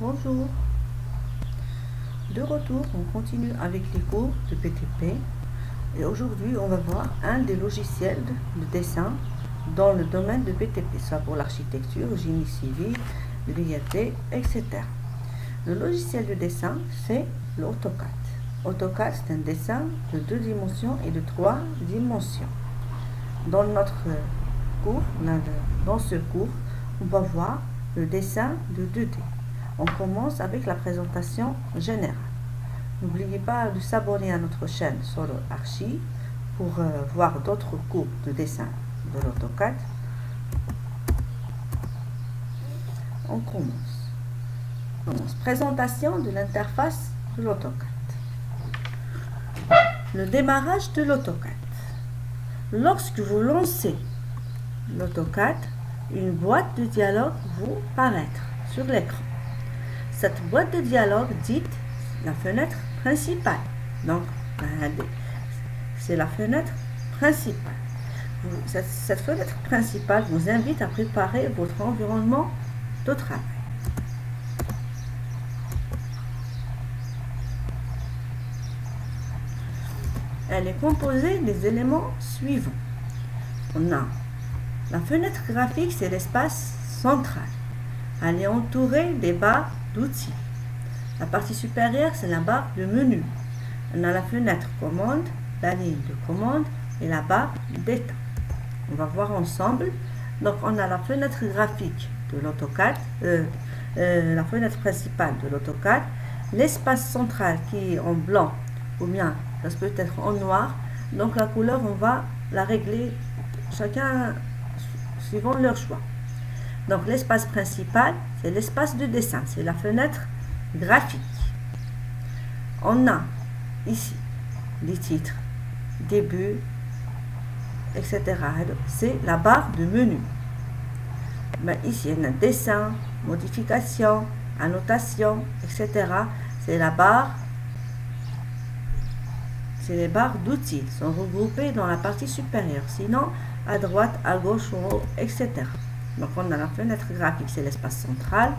Bonjour. De retour, on continue avec les cours de BTP et aujourd'hui on va voir un des logiciels de dessin dans le domaine de BTP, soit pour l'architecture, génie civil, l'IRT, etc. Le logiciel de dessin, c'est l'AutoCAD. AutoCAD, c'est un dessin de 2 dimensions et de 3 dimensions. Dans notre cours, dans ce cours, on va voir le dessin de 2D. On commence avec la présentation générale. N'oubliez pas de s'abonner à notre chaîne Solo Archi pour voir d'autres cours de dessin de l'AutoCAD. On commence. Présentation de l'interface de l'AutoCAD. Le démarrage de l'AutoCAD. Lorsque vous lancez l'AutoCAD, une boîte de dialogue vous paraîtra sur l'écran. Cette boîte de dialogue dite la fenêtre principale. Donc, c'est la fenêtre principale. Cette fenêtre principale vous invite à préparer votre environnement de travail. Elle est composée des éléments suivants. On a la fenêtre graphique, c'est l'espace central. Elle est entourée des barres d'outils. La partie supérieure, c'est la barre de menu. On a la fenêtre commande, la ligne de commande et la barre d'état. On va voir ensemble. Donc, on a la fenêtre graphique de l'AutoCAD, la fenêtre principale de l'AutoCAD, l'espace central qui est en blanc ou bien ça peut être en noir. Donc, la couleur, on va la régler chacun suivant leur choix. Donc, l'espace principal, c'est l'espace de dessin, c'est la fenêtre graphique. On a ici les titres, début, etc. C'est la barre de menu. Mais ici, il y a dessin, modification, annotation, etc. C'est la barre. C'est les barres d'outils, sont regroupées dans la partie supérieure. Sinon, à droite, à gauche, en haut, etc. Donc, on a la fenêtre graphique, c'est l'espace central.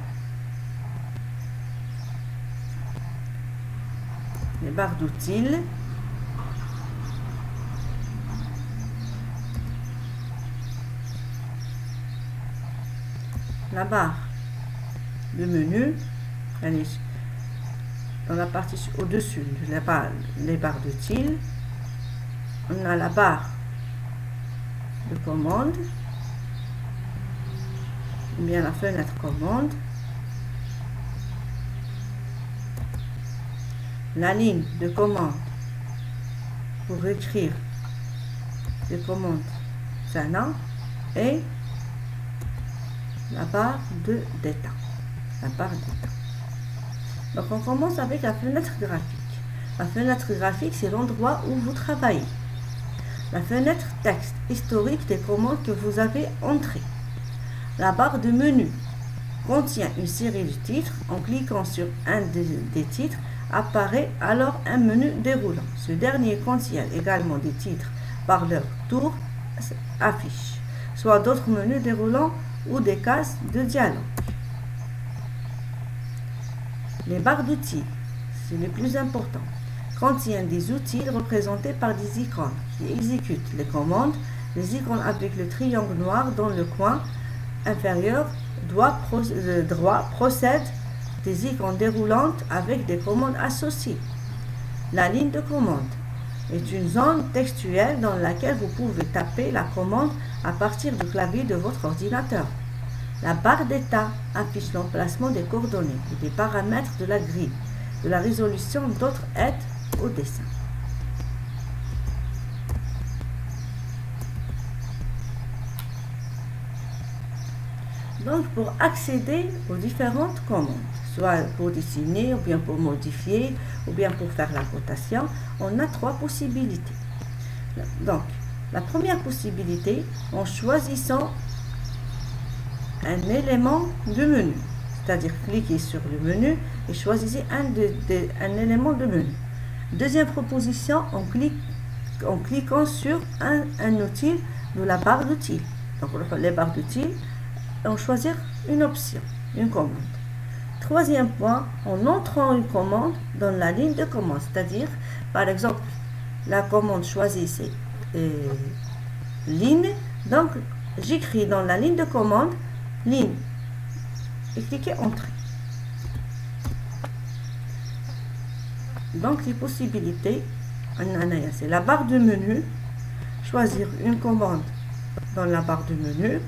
Les barres d'outils. La barre de menu, elle est dans la partie au-dessus, les barres d'outils. On a la barre de commande, ou bien la fenêtre commande, la ligne de commande pour écrire les commandes SANA et la barre d'état. Donc on commence avec la fenêtre graphique. La fenêtre graphique, c'est l'endroit où vous travaillez. La fenêtre texte, historique des commandes que vous avez entrées. La barre de menu contient une série de titres. En cliquant sur un des titres, apparaît alors un menu déroulant. Ce dernier contient également des titres par leur tour affiche, soit d'autres menus déroulants ou des cases de dialogue. Les barres d'outils, c'est le plus important, contiennent des outils représentés par des icônes qui exécutent les commandes. Les icônes avec le triangle noir dans le coin inférieur droit procèdent des icônes déroulantes avec des commandes associées. La ligne de commande est une zone textuelle dans laquelle vous pouvez taper la commande à partir du clavier de votre ordinateur. La barre d'état affiche l'emplacement des coordonnées et des paramètres de la grille, de la résolution d'autres aides au dessin. Donc, pour accéder aux différentes commandes, soit pour dessiner, ou bien pour modifier, ou bien pour faire la rotation, on a 3 possibilités. Donc, la première possibilité, en choisissant un élément de menu, c'est-à-dire cliquez sur le menu et choisissez un élément de menu. Deuxième proposition, en cliquant sur un outil de la barre d'outils. Donc, les barres d'outils, on choisir une option, une commande. Troisième point, en entrant une commande dans la ligne de commande, c'est-à-dire, par exemple, la commande choisie c'est ligne, donc j'écris dans la ligne de commande ligne et cliquez entrée. Donc les possibilités, c'est la barre de menu, choisir une commande dans la barre de menu,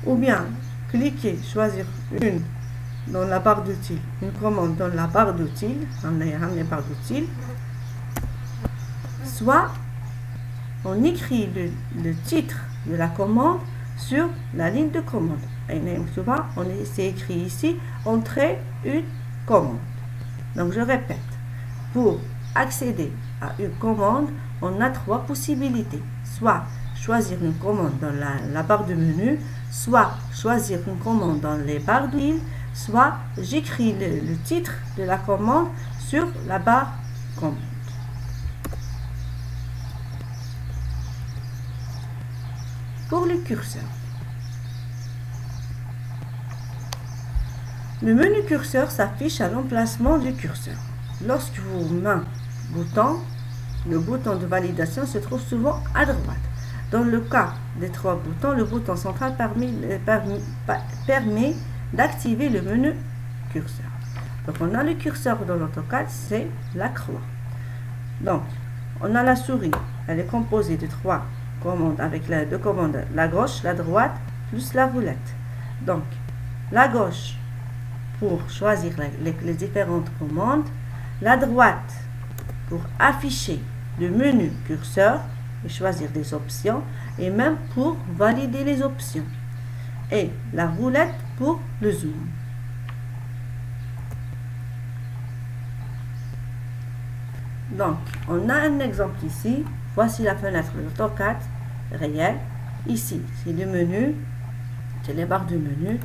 ou bien cliquer, choisir une dans la barre d'outils, une commande dans la barre d'outils, soit on écrit le titre de la commande sur la ligne de commande. C'est écrit ici, entrer une commande. Donc je répète, pour accéder à une commande, on a trois possibilités. Soit choisir une commande dans la barre de menu, soit choisir une commande dans les barres d'huile, soit j'écris le titre de la commande sur la barre commande. Pour le curseur. Le menu curseur s'affiche à l'emplacement du curseur. Lorsque vous mettez le bouton de validation se trouve souvent à droite. Dans le cas des trois boutons, le bouton central permet d'activer le menu curseur. Donc on a le curseur dans l'AutoCAD, c'est la croix. Donc on a la souris, elle est composée de trois commandes avec les deux commandes, la gauche, la droite, plus la roulette. Donc la gauche pour choisir les différentes commandes, la droite pour afficher le menu curseur et choisir des options, et même pour valider les options, et la roulette pour le zoom. Donc on a un exemple ici. Voici la fenêtre de l'AutoCAD réel. Ici c'est le menu, c'est les barres de menu.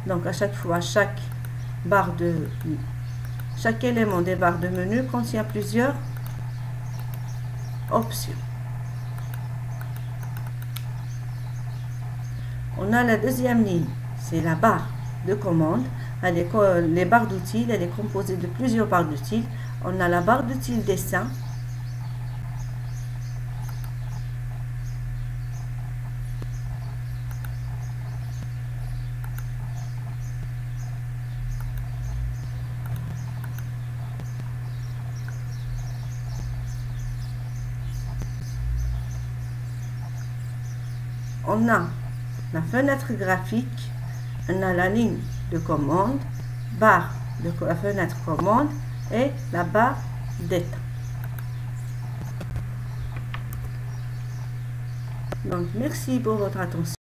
Donc à chaque fois, chaque élément des barres de menu contient plusieurs options. On a la deuxième ligne, c'est la barre de commande. Les barres d'outils, elle est composée de plusieurs barres d'outils. On a la barre d'outils dessin. On a la fenêtre graphique, on a la ligne de commande, barre de la fenêtre commande et la barre d'état. Donc merci pour votre attention.